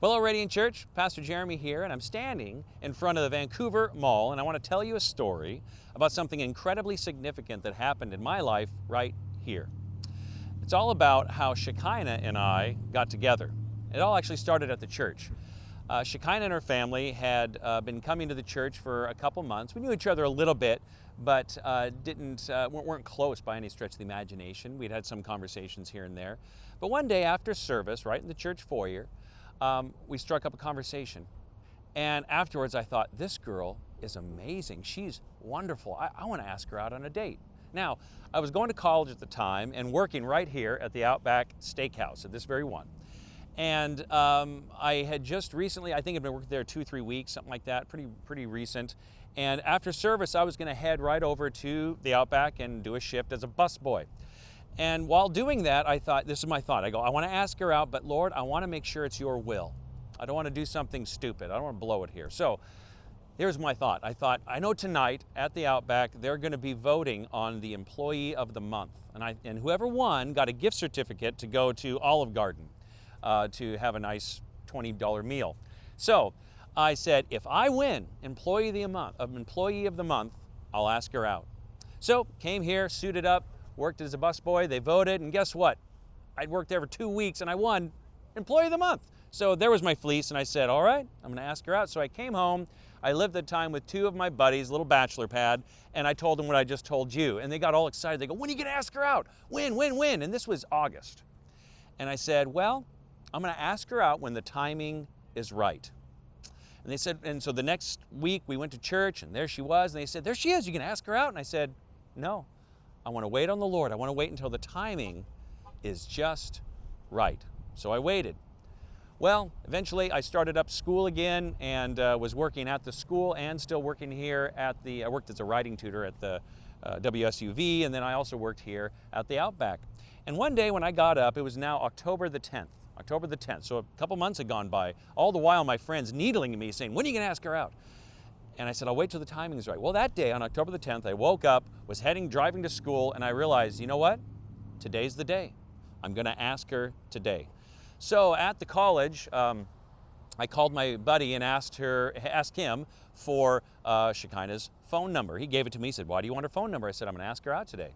Hello, Radiant Church. Pastor Jeremy here, and I'm standing in front of the Vancouver Mall, and I want to tell you a story about something incredibly significant that happened in my life right here. It's all about how Shekinah and I got together. It all actually started at the church. Shekinah and her family had been coming to the church for a couple months. We knew each other a little bit, but weren't close by any stretch of the imagination. We'd had some conversations here and there. But one day after service, right in the church foyer, we struck up a conversation. And afterwards I thought, this girl is amazing. She's wonderful. I want to ask her out on a date. Now, I was going to college at the time and working right here at the Outback Steakhouse, at this very one. And I had just recently, I think I'd been working there 2-3 weeks, something like that, pretty recent. And after service, I was going to head right over to the Outback and do a shift as a busboy. And while doing that, I thought, this is my thought. I go, I want to ask her out, but Lord, I want to make sure it's your will. I don't want to do something stupid. I don't want to blow it here. So here's my thought. I thought, I know tonight at the Outback, they're going to be voting on the Employee of the Month. And whoever won got a gift certificate to go to Olive Garden to have a nice $20 meal. So I said, if I win Employee of the Month, I'll ask her out. So came here, suited up, worked as a busboy, they voted, and guess what? I'd worked there for 2 weeks and I won Employee of the Month. So there was my fleece, and I said, all right, I'm gonna ask her out. So I came home, I lived at the time with 2 of my buddies, little bachelor pad, and I told them what I just told you. And they got all excited. They go, when are you gonna ask her out? When? And this was August. And I said, well, I'm gonna ask her out when the timing is right. And they said, and so the next week we went to church and there she was, and they said, there she is, you gonna ask her out? And I said, no. I want to wait on the Lord. I want to wait until the timing is just right. So I waited. Well, eventually I started up school again and was working at the school and still working here I worked as a writing tutor at the WSUV, and then I also worked here at the Outback. And one day when I got up, it was now October the 10th. So a couple months had gone by, all the while my friends needling me saying, when are you going to ask her out? And I said, I'll wait till the timing is right. Well, that day on October the 10th, I woke up, was driving to school, and I realized, you know what? Today's the day. I'm going to ask her today. So at the college, I called my buddy and asked him for Shekinah's phone number. He gave it to me. He said, why do you want her phone number? I said, I'm going to ask her out today.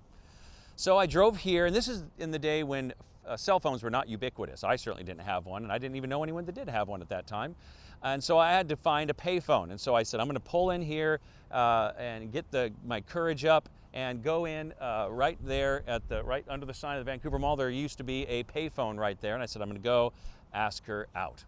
So I drove here, and this is in the day when cell phones were not ubiquitous. I certainly didn't have one, and I didn't even know anyone that did have one at that time. And so I had to find a payphone. And so I said, I'm going to pull in here and get my courage up and go in right there right under the sign of the Vancouver Mall. There used to be a payphone right there. And I said, I'm going to go ask her out.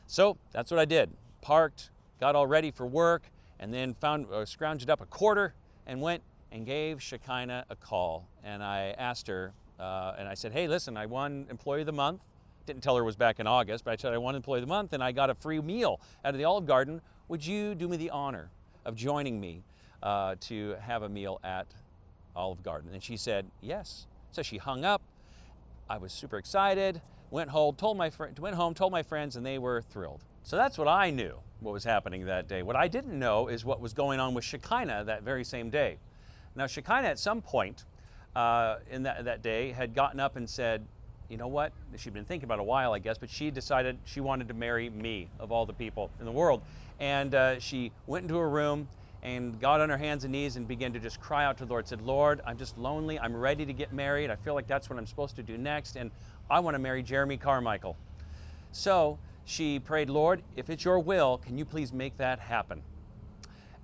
So that's what I did. Parked, got all ready for work, and then scrounged up a quarter and went and gave Shekinah a call. And I asked her, and I said, hey, listen, I won Employee of the Month. Didn't tell her it was back in August, but I said I won Employee of the Month and I got a free meal out of the Olive Garden. Would you do me the honor of joining me to have a meal at Olive Garden? And she said, yes. So she hung up. I was super excited, went home, told my friends, and they were thrilled. So that's what I knew, what was happening that day. What I didn't know is what was going on with Shekinah that very same day. Now, Shekinah at some point in that day had gotten up and said, you know what? She'd been thinking about it a while, I guess, but she decided she wanted to marry me, of all the people in the world. And she went into her room and got on her hands and knees and began to just cry out to the Lord, said, Lord, I'm just lonely. I'm ready to get married. I feel like that's what I'm supposed to do next, and I want to marry Jeremy Carmichael. So she prayed, Lord, if it's your will, can you please make that happen?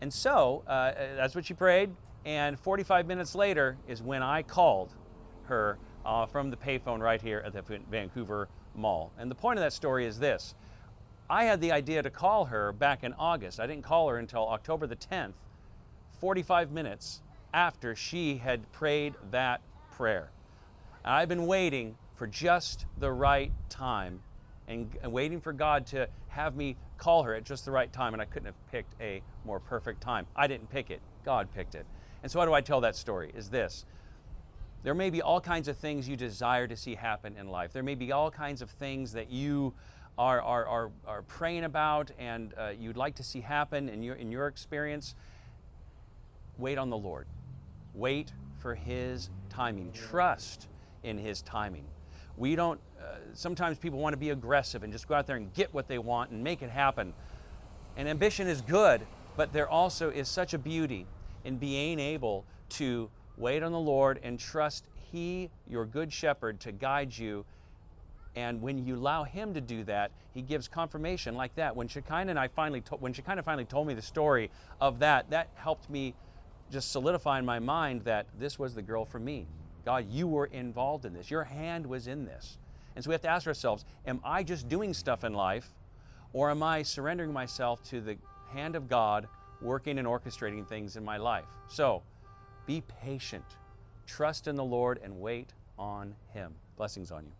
And so that's what she prayed, and 45 minutes later is when I called her from the payphone right here at the Vancouver Mall. And the point of that story is this. I had the idea to call her back in August. I didn't call her until October the 10th, 45 minutes after she had prayed that prayer. And I've been waiting for just the right time and waiting for God to have me call her at just the right time, and I couldn't have picked a more perfect time. I didn't pick it. God picked it. And so why do I tell that story? Is this. There may be all kinds of things you desire to see happen in life. There may be all kinds of things that you are praying about and you'd like to see happen in your experience. Wait on the Lord. Wait for His timing. Trust in His timing. We don't sometimes people want to be aggressive and just go out there and get what they want and make it happen. And ambition is good, but there also is such a beauty in being able to wait on the Lord and trust He, your good shepherd, to guide you. And when you allow Him to do that, He gives confirmation like that. When Shekinah finally told me the story of that, that helped me just solidify in my mind that this was the girl for me. God, you were involved in this. Your hand was in this. And so we have to ask ourselves, am I just doing stuff in life, or am I surrendering myself to the hand of God working and orchestrating things in my life? So be patient, trust in the Lord, and wait on Him. Blessings on you.